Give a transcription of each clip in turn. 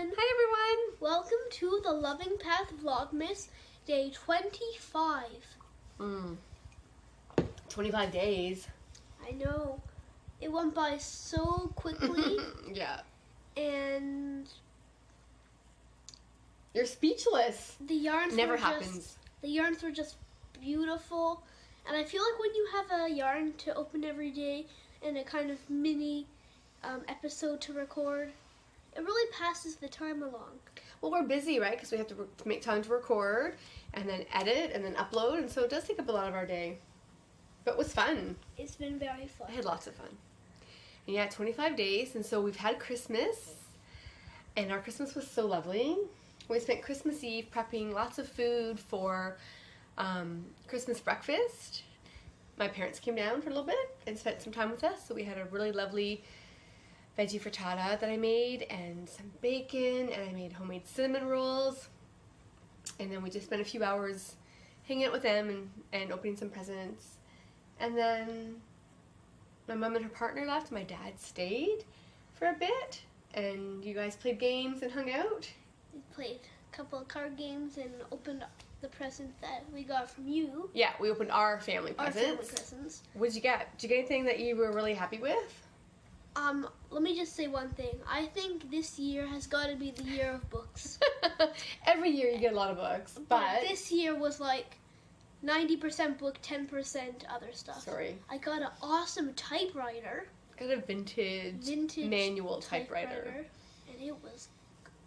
everyone. Hi everyone. Welcome to the Loving Path Vlogmas, day 25. 25 days. I know. It went by so quickly. Yeah. And you're speechless. The yarns never happens. The yarns were just beautiful. And I feel like when you have a yarn to open every day and a kind of mini episode to record, it really passes the time along. Well, we're busy, right? Because we have to make time to record and then edit and then upload, and so it does take up a lot of our day. But it was fun. It's been very fun. I had lots of fun. And yeah, 25 days, and so we've had Christmas, and our Christmas was so lovely. We spent Christmas Eve prepping lots of food for Christmas breakfast. My parents came down for a little bit and spent some time with us, so we had a really lovely veggie frittata that I made and some bacon, and I made homemade cinnamon rolls, and then we just spent a few hours hanging out with them and opening some presents. And then my mom and her partner left. My dad stayed for a bit, and you guys played games and hung out. We played a couple of card games and opened up the present that we got from you. Yeah, we opened our family presents. What did you get? Did you get anything that you were really happy with? Let me just say one thing. I think this year has got to be the year of books. Every year you get a lot of books, but this year was like 90% book, 10% other stuff. Sorry. I got an awesome typewriter. Got a vintage manual typewriter. And it was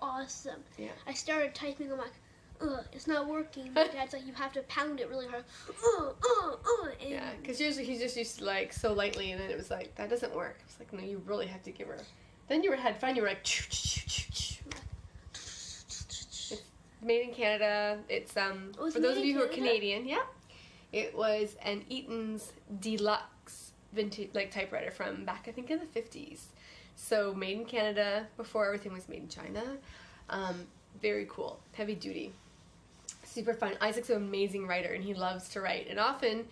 awesome. Yeah. I started typing, I'm like, ugh, it's not working. My dad's like, you have to pound it really hard. And yeah, because usually he's just used to like so lightly, and then it was like, that doesn't work. It's like, no, you really have to give her. Then you had fun, you were like, it's made in Canada. It's for those of you who are Canadian, yeah. It was an Eaton's Deluxe vintage like typewriter from back, I think, in the 50s. So made in Canada before everything was made in China. Very cool, heavy duty, super fun. Isaac's an amazing writer, and he loves to write, and often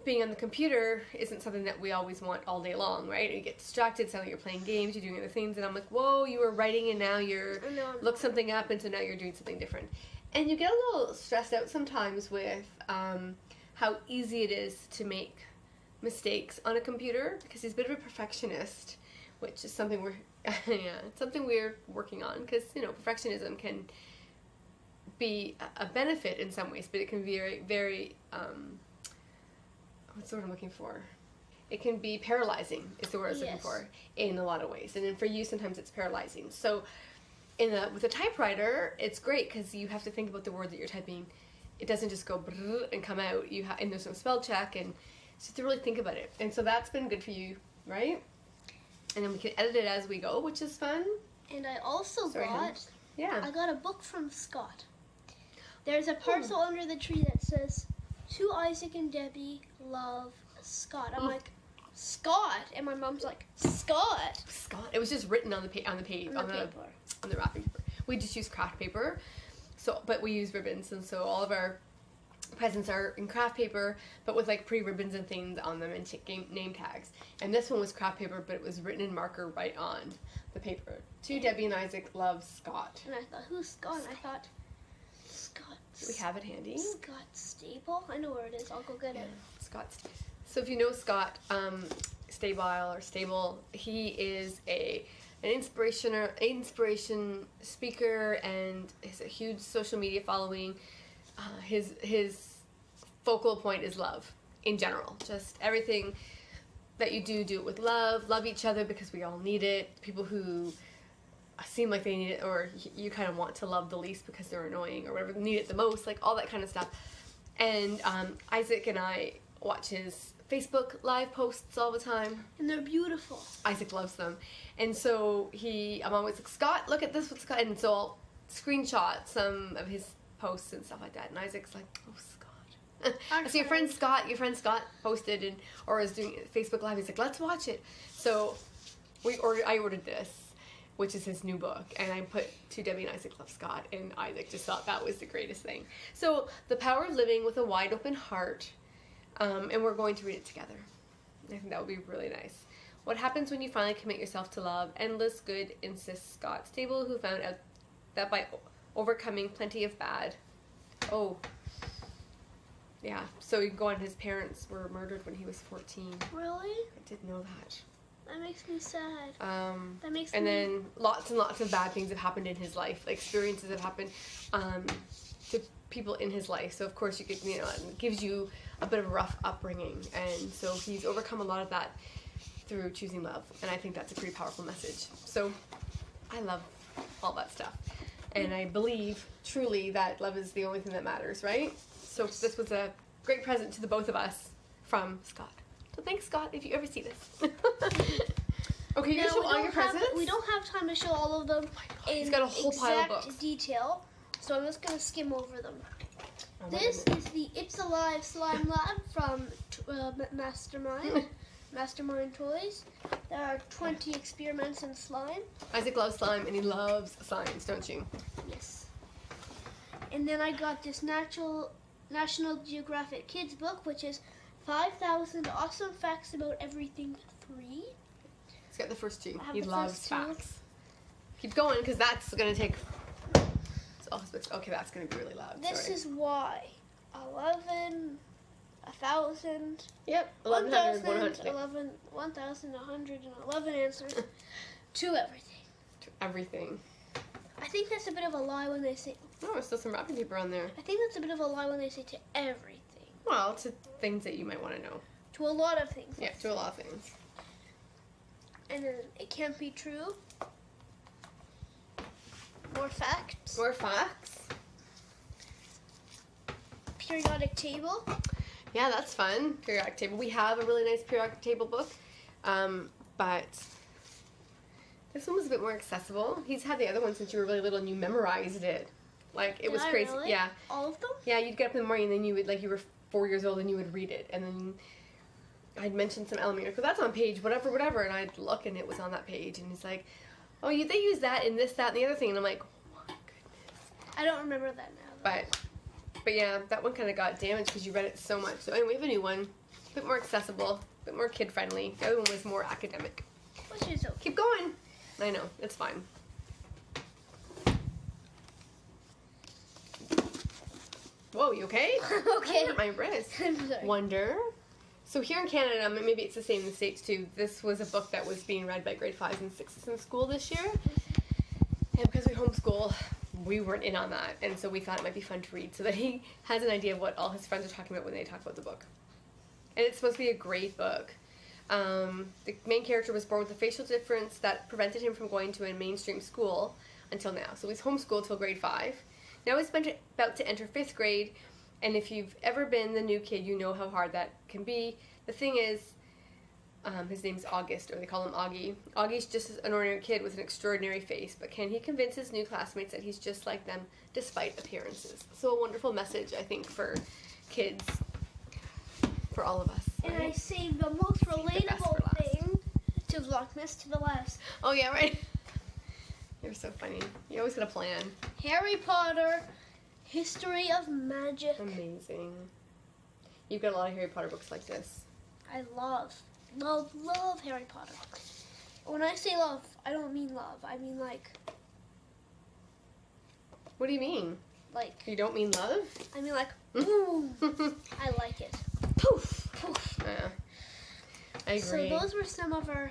being on the computer isn't something that we always want all day long, right? You get distracted, sound like you're playing games, you're doing other things, and I'm like, whoa, you were writing and now you're look something up, and so now you're doing something different. And you get a little stressed out sometimes with how easy it is to make mistakes on a computer, because he's a bit of a perfectionist, which is something we're it's something we're working on, because perfectionism can be a benefit in some ways, but it can be very what's the word I'm looking for? It can be paralyzing, is the word I was looking for, in a lot of ways. And then for you, sometimes it's paralyzing. So with a typewriter, it's great because you have to think about the word that you're typing. It doesn't just go and come out. And there's no spell check, and so you have to really think about it. And so that's been good for you, right? And then we can edit it as we go, which is fun. And I also I got a book from Scott. There's a parcel under the tree that says, "To Isaac and Debbie, love, Scott." I'm like, Scott, and my mom's like, Scott. Scott. It was just written on the page, on the wrapping paper. We just use craft paper, but we use ribbons, and so all of our presents are in craft paper, but with like pretty ribbons and things on them and name tags. And this one was craft paper, but it was written in marker right on the paper. To Debbie and Isaac, love, Scott. And I thought, who's Scott? And I thought, Scott. Do we have it handy? Scott Stable? I know where it is. I'll go get it. Scott. So if you know Scott Stable, he is an inspiration speaker, and has a huge social media following. His focal point is love in general. Just everything that you do it with love. Love each other because we all need it. People who seem like they need it, or you kind of want to love the least because they're annoying, or whatever, need it the most, like all that kind of stuff. And Isaac and I watch his Facebook live posts all the time. And they're beautiful. Isaac loves them. And so I'm always like, Scott, look at this, what's Scott? And so I'll screenshot some of his posts and stuff like that. And Isaac's like, oh, Scott. So your friend Scott posted or was doing Facebook Live. He's like, let's watch it. So I ordered this, which is his new book, and I put To Debbie and Isaac Love Scott, and Isaac just thought that was the greatest thing. So The Power of Living with a Wide Open Heart, and we're going to read it together. I think that would be really nice. What happens when you finally commit yourself to love? Endless good, insists Scott Stable, who found out that by overcoming plenty of bad. Oh. Yeah, so you can go on, his parents were murdered when he was 14. Really? I didn't know that. That makes me sad. That makes and then lots and lots of bad things have happened in his life. Like, experiences have happened to people in his life. So, of course, you could, it gives you a bit of a rough upbringing. And so he's overcome a lot of that through choosing love. And I think that's a pretty powerful message. So, I love all that stuff. And I believe, truly, that love is the only thing that matters, right? So this was a great present to the both of us from Scott. So thanks, Scott, if you ever see this. Okay, you show all your presents? We don't have time to show all of them He's got a whole pile of books. Detail, so I'm just going to skim over them. This is the It's Alive Slime Lab from Mastermind Toys. There are 20 experiments in slime. Isaac loves slime, and he loves science, don't you? Yes. And then I got this National Geographic Kids book, which is 5,000 Awesome Facts About Everything 3. He's got the first two. He loves facts. Keep going, because that's going to take... Okay, that's going to be really loud. This is why. 11, 1,000... Yep, 1,100. 1,111 answers to everything. To everything. I think that's a bit of a lie when they say... Oh, there's still some wrapping paper on there. I think that's a bit of a lie when they say to everything. Well, to things that you might want to know. To a lot of things. Yeah, to a lot of things. And then it can't be true. More facts. More facts. Periodic table. Yeah, that's fun. Periodic table. We have a really nice periodic table book, but this one was a bit more accessible. He's had the other one since you were really little and you memorized it. Like, it was crazy. Really? Yeah. All of them? Yeah, you'd get up in the morning and then you would, like, you were 4 years old and you would read it. And then I'd mention some elementary, because that's on page whatever, and I'd look and it was on that page. And he's like, oh, they use that in this, that, and the other thing. And I'm like, oh my goodness. I don't remember that now. But yeah, that one kind of got damaged because you read it so much. So anyway, we have a new one. A bit more accessible, a bit more kid-friendly. The other one was more academic. Which is okay. Keep going. I know, it's fine. Whoa, you okay? Okay. My wrist. I'm sorry. Wonder. So here in Canada, maybe it's the same in the States too, this was a book that was being read by grade 5s and 6s in school this year. And because we homeschool, we weren't in on that. And so we thought it might be fun to read so that he has an idea of what all his friends are talking about when they talk about the book. And it's supposed to be a great book. The main character was born with a facial difference that prevented him from going to a mainstream school until now. So he's homeschooled till grade 5. Now he's about to enter 5th grade, and if you've ever been the new kid, you know how hard that can be. The thing is, his name's August, or they call him Augie. Augie's just an ordinary kid with an extraordinary face, but can he convince his new classmates that he's just like them, despite appearances? So a wonderful message, I think, for kids, for all of us. And right? I saved the most relatable thing to Vlogmas to the last. Oh yeah, right. You're so funny. You always got a plan. Harry Potter, History of Magic. Amazing. You've got a lot of Harry Potter books like this. I love Harry Potter. When I say love, I don't mean love. I mean like... What do you mean? Like... You don't mean love? I mean like, boom. I like it. Poof. Poof. Yeah. I agree. So those were some of our,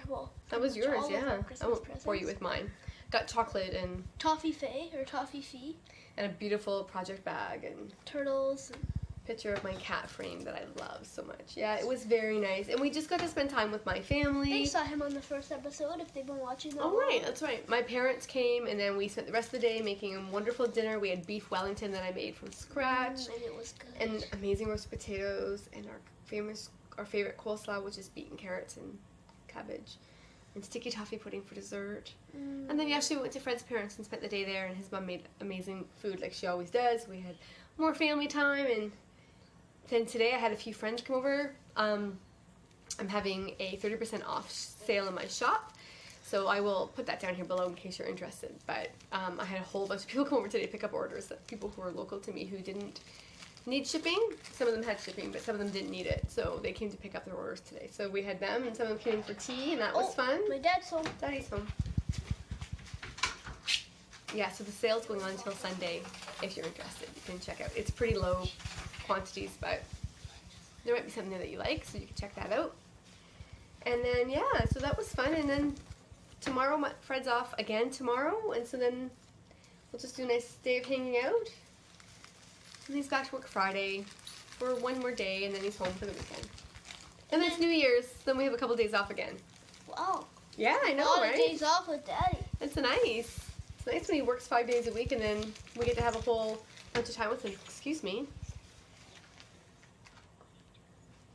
that was yours, yeah. I won't presents. bore you with mine. Got chocolate and... Toffee Fee. And a beautiful project bag and... Turtles. And picture of my cat frame that I love so much. Yeah, it was very nice. And we just got to spend time with my family. They saw him on the first episode if they've been watching that. Oh, right, that's right. My parents came and then we spent the rest of the day making a wonderful dinner. We had beef Wellington that I made from scratch. And it was good. And amazing roast potatoes and our favorite coleslaw, which is beaten carrots and cabbage. And sticky toffee pudding for dessert. And then yesterday we went to Fred's parents and spent the day there, and his mom made amazing food like she always does. We had more family time, and then today I had a few friends come over. I'm having a 30% off sale in my shop, so I will put that down here below in case you're interested. But I had a whole bunch of people come over today to pick up orders, that people who are local to me who didn't need shipping. Some of them had shipping, but some of them didn't need it. So they came to pick up their orders today. So we had them, and some of them came in for tea, and that was fun. My dad's home. Daddy's home. Yeah, so the sale's going on until Sunday. If you're interested, you can check out. It's pretty low quantities, but there might be something there that you like, so you can check that out. And then, yeah, so that was fun. And then tomorrow, Fred's off again tomorrow, and so then we'll just do a nice day of hanging out. And he's back to work Friday for one more day, and then he's home for the weekend. And then it's New Year's, then we have a couple days off again. Wow. Yeah, I know, a lot right? of days off with Daddy. It's nice. It's nice when he works 5 days a week, and then we get to have a whole bunch of time with him. Excuse me.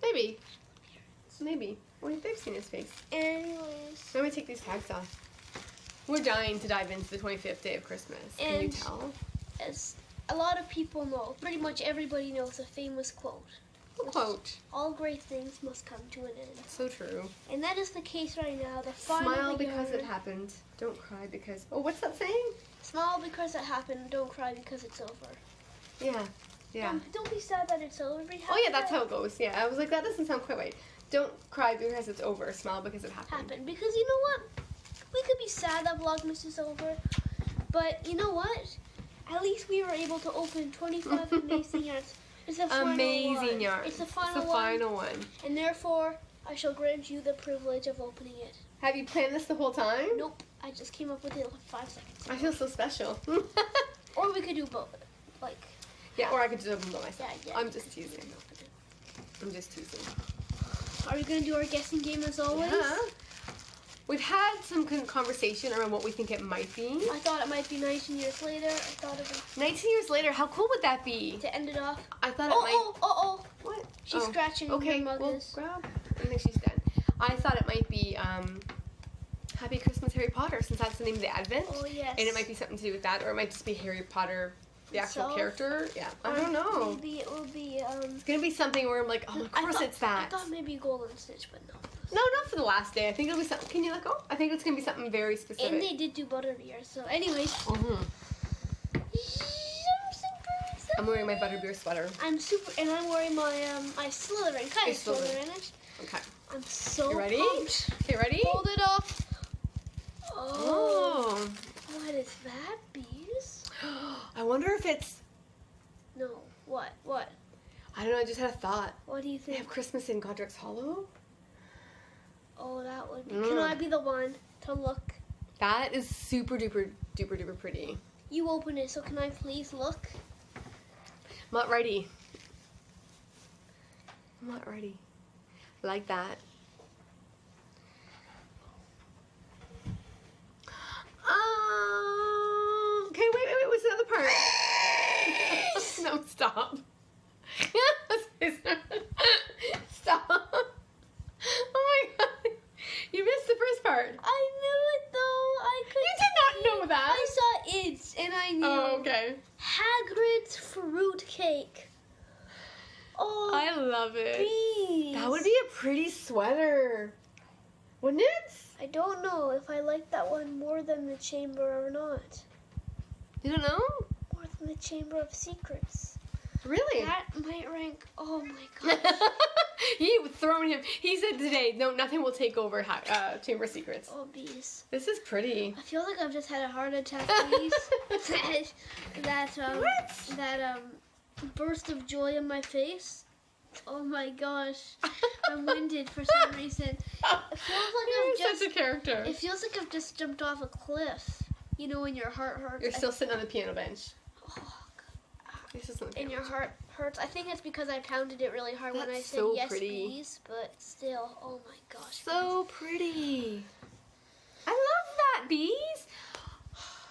Maybe. Maybe. Wait, they've seen his face. Anyways. Let me take these tags off. We're dying to dive into the 25th day of Christmas. Can you tell? As a lot of people know, pretty much everybody knows a famous quote. What quote? All great things must come to an end. So true. And that is the case right now. The final Smile because it happened. Don't cry because... Oh, what's that saying? Smile because it happened. Don't cry because it's over. Yeah. Yeah. Don't be sad that it's over. Be happy. Oh, yeah, that's how it goes. Yeah, I was like, that doesn't sound quite right. Don't cry because it's over. Smile because it happened. Because you know what? We could be sad that Vlogmas is over. But you know what? At least we were able to open 25 amazing yards. It's the final amazing yards. It's the final It's the final one. And therefore, I shall grant you the privilege of opening it. Have you planned this the whole time? Nope. I just came up with it like 5 seconds ago. I feel so special. Or we could do both. Like. Yeah, or I could just open them myself. Yeah. I'm just teasing. I'm just teasing. Are we going to do our guessing game as always? Yeah. We've had some conversation around what we think it might be. I thought it might be 19 years later. I thought it would... 19 years later? How cool would that be? To end it off. I thought it might... Oh. What? She's scratching okay, her mug. We'll grab. I think she's done. I thought it might be Happy Christmas Harry Potter, since that's the name of the Advent. Oh, yes. And it might be something to do with that, or it might just be Harry Potter, the actual character. Yeah, I don't know. Maybe it will be... It's going to be something where I'm like, oh, of course it's that. I thought maybe Golden Stitch, but no. No, not for the last day. I think it'll be something. Can you let go? I think it's going to be something very specific. And they did do Butterbeer, so anyways. I'm wearing my Butterbeer sweater. I'm wearing my my Slytherin kind of Slytherin. Okay. I'm so ready? pumped. Okay, ready? Hold it up. Oh. What is that, bees? I wonder if it's... No. What? I don't know. I just had a thought. What do you They think? have Christmas in Godric's Hollow? Oh, that would be... Can I be the one to look? That is super duper pretty. You open it, so can I please look? I'm not ready. Like that. Okay, wait, what's the other part? No, stop. Stop. Oh my god. You missed the first part. I knew it though. You did not know that. I saw it and I knew. Oh, okay. Hagrid's fruit cake. Oh, I love it. Bees. That would be a pretty sweater. Wouldn't it? I don't know if I like that one more than the Chamber or not. You don't know? More than the Chamber of Secrets. Really? That might rank. Oh my gosh. He was throwing him. He said today, no, nothing will take over Chamber of Secrets. Oh, bees. This is pretty. I feel like I've just had a heart attack, bees. that burst of joy on my face. Oh my gosh. I'm winded for some reason. It feels like You're such a character. It feels like I've just jumped off a cliff. You know when your heart hurts. You're still sitting on the piano bench. Oh, God. And your heart hurts. I think it's because I pounded it really hard when I said so yes, pretty. please. But still, oh my gosh. So pretty. I love that, bees.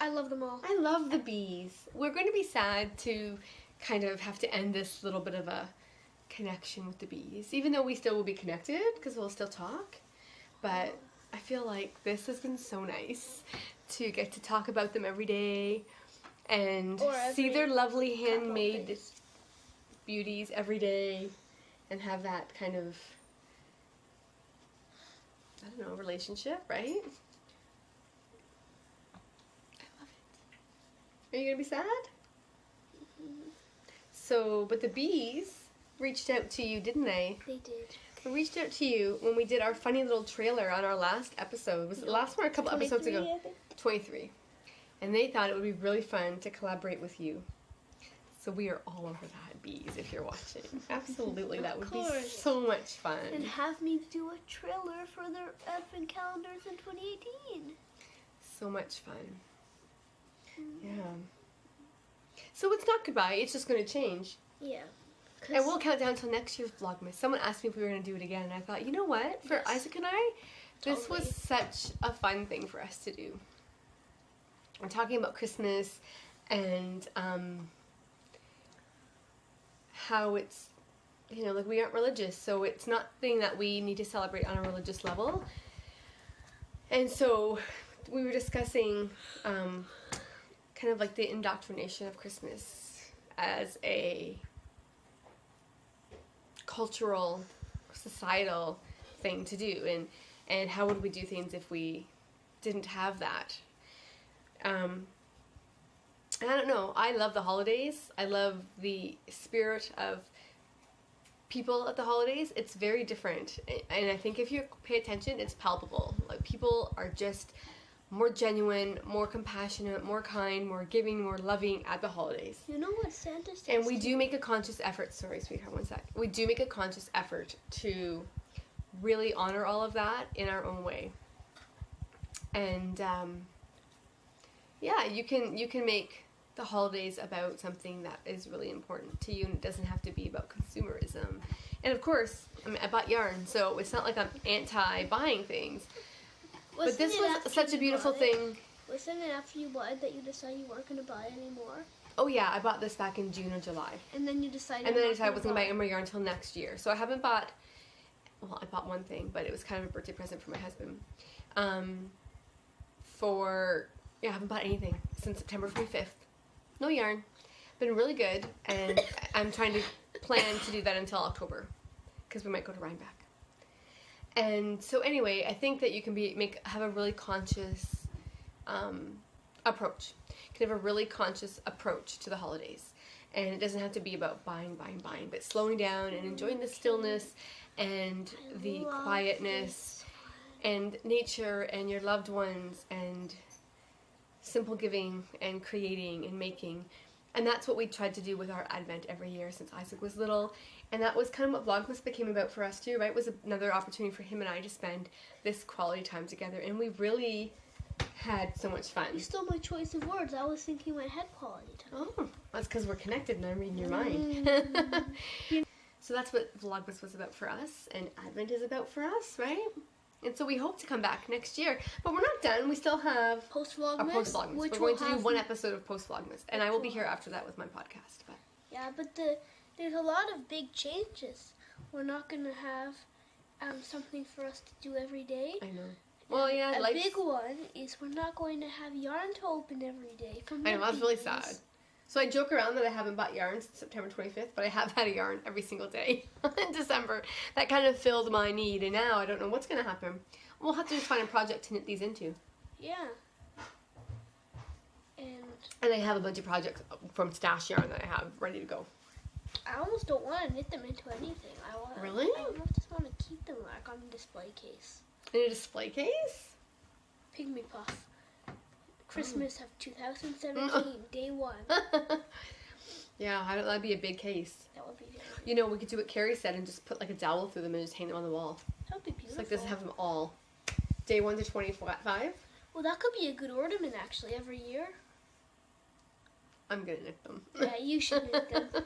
I love them all. I love the bees. We're going to be sad to kind of have to end this little bit of a connection with the bees, even though we still will be connected because we'll still talk. But I feel like this has been so nice to get to talk about them every day and see their lovely handmade beauties every day and have that kind of, I don't know, relationship, right? I love it. Are you gonna be sad? But the bees reached out to you, didn't they? They did. They reached out to you when we did our funny little trailer on our last episode. Was it the last one or a couple episodes ago? I think. 23. And they thought it would be really fun to collaborate with you. So we are all over that, bees, if you're watching. Absolutely, that would be so much fun. And have me do a trailer for their advent calendars in 2018. So much fun. Yeah. So it's not goodbye, it's just going to change. Yeah. And we'll count down till next year's Vlogmas. Someone asked me if we were going to do it again, and I thought, you know what? For Isaac and I, this was such a fun thing for us to do. We're talking about Christmas and how it's, you know, like we aren't religious, so it's not thing that we need to celebrate on a religious level. And so we were discussing kind of like the indoctrination of Christmas as a cultural, societal thing to do, and how would we do things if we didn't have that. And I don't know, I love the holidays. I love the spirit of people at the holidays. It's very different, and I think if you pay attention, it's palpable. Like, people are just more genuine, more compassionate, more kind, more giving, more loving at the holidays. You know what Santa says? And we do make a conscious effort, sorry sweetheart, one sec. We do make a conscious effort to really honor all of that in our own way. And yeah, you can make the holidays about something that is really important to you, and it doesn't have to be about consumerism. And of course, I mean, I bought yarn, so it's not like I'm anti-buying things. But this was such a beautiful thing. Wasn't it after you bought it that you decided you weren't going to buy it anymore? Oh yeah, I bought this back in June or July. And then you decided. And then I decided I wasn't going to buy any more yarn until next year. So I haven't bought. Well, I bought one thing, but it was kind of a birthday present for my husband. I haven't bought anything since September 25th. No yarn. Been really good, and I'm trying to plan to do that until October, because we might go to Rhinebeck. And so anyway, I think that you can have a really conscious approach. You can have a really conscious approach to the holidays, and it doesn't have to be about buying, but slowing down and enjoying the stillness and the quietness and nature and your loved ones and simple giving and creating and making. And that's what we tried to do with our Advent every year since Isaac was little. And that was kind of what Vlogmas became about for us too, right? It was another opportunity for him and I to spend this quality time together. And we really had so much fun. You stole my choice of words. I was thinking we had quality time. Oh, that's because we're connected and I'm reading your mind. So that's what Vlogmas was about for us, and Advent is about for us, right? And so we hope to come back next year. But we're not done. We still have post-Vlogmas. We're going to do one episode of post-Vlogmas. And I will be here after that with my podcast. But yeah, but there's a lot of big changes. We're not going to have something for us to do every day. I know. Well, yeah. A big one is we're not going to have yarn to open every day. I know, that's really sad. So I joke around that I haven't bought yarn since September 25th, but I have had a yarn every single day in December. That kind of filled my need, and now I don't know what's going to happen. We'll have to just find a project to knit these into. Yeah. And I have a bunch of projects from stash yarn that I have ready to go. I almost don't want to knit them into anything. Really? I just want to keep them like on a display case. In a display case? Pygmy Puff. Christmas of 2017, day 1. Yeah, that'd be a big case. That would be very big. You know, we could do what Carrie said and just put like a dowel through them and just hang them on the wall. That would be beautiful. Just like this, have them all. Day 1 to 25. Well, that could be a good ornament actually every year. I'm gonna knit them. Yeah, you should knit them.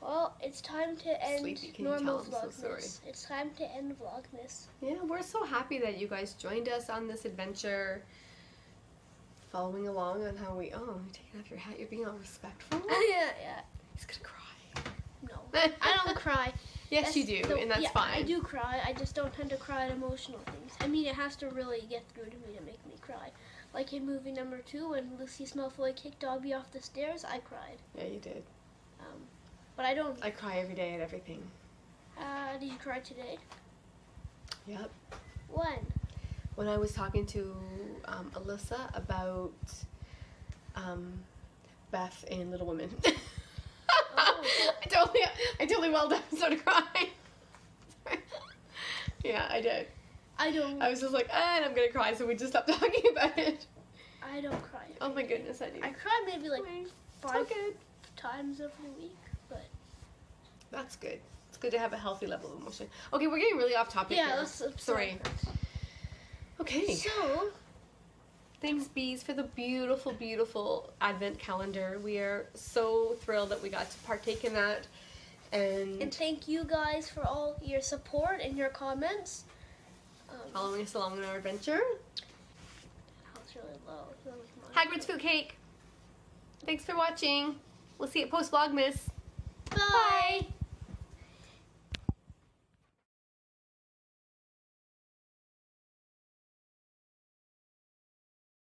Well, it's time to end normal Vlogmas. It's time to end Vlogmas. Yeah, we're so happy that you guys joined us on this adventure. Following along on how you're taking off your hat, you're being all respectful. Yeah. He's gonna cry. No, I don't cry. Yes, you do, and that's fine. I do cry. I just don't tend to cry at emotional things. I mean, it has to really get through to me to make me cry. Like in movie number 2, when Lucy Malfoy kicked Dobby off the stairs, I cried. Yeah, you did. But I don't. I cry every day at everything. Did you cry today? Yep. When I was talking to Alyssa about Beth in Little Women. I totally welled up and started crying. Yeah, I did. I was just like, and I'm gonna cry, so we just stopped talking about it. I don't cry. Oh my goodness, I do. I cry maybe like 5 times every week, but that's good. It's good to have a healthy level of emotion. Okay, we're getting really off topic here. Sorry. Okay. So, thanks, bees, for the beautiful, beautiful Advent calendar. We are so thrilled that we got to partake in that. And thank you guys for all your support and your comments. Following us along in our adventure. That was really low. Hagrid's Fruit Cake. Thanks for watching. We'll see you at post Vlogmas. Bye.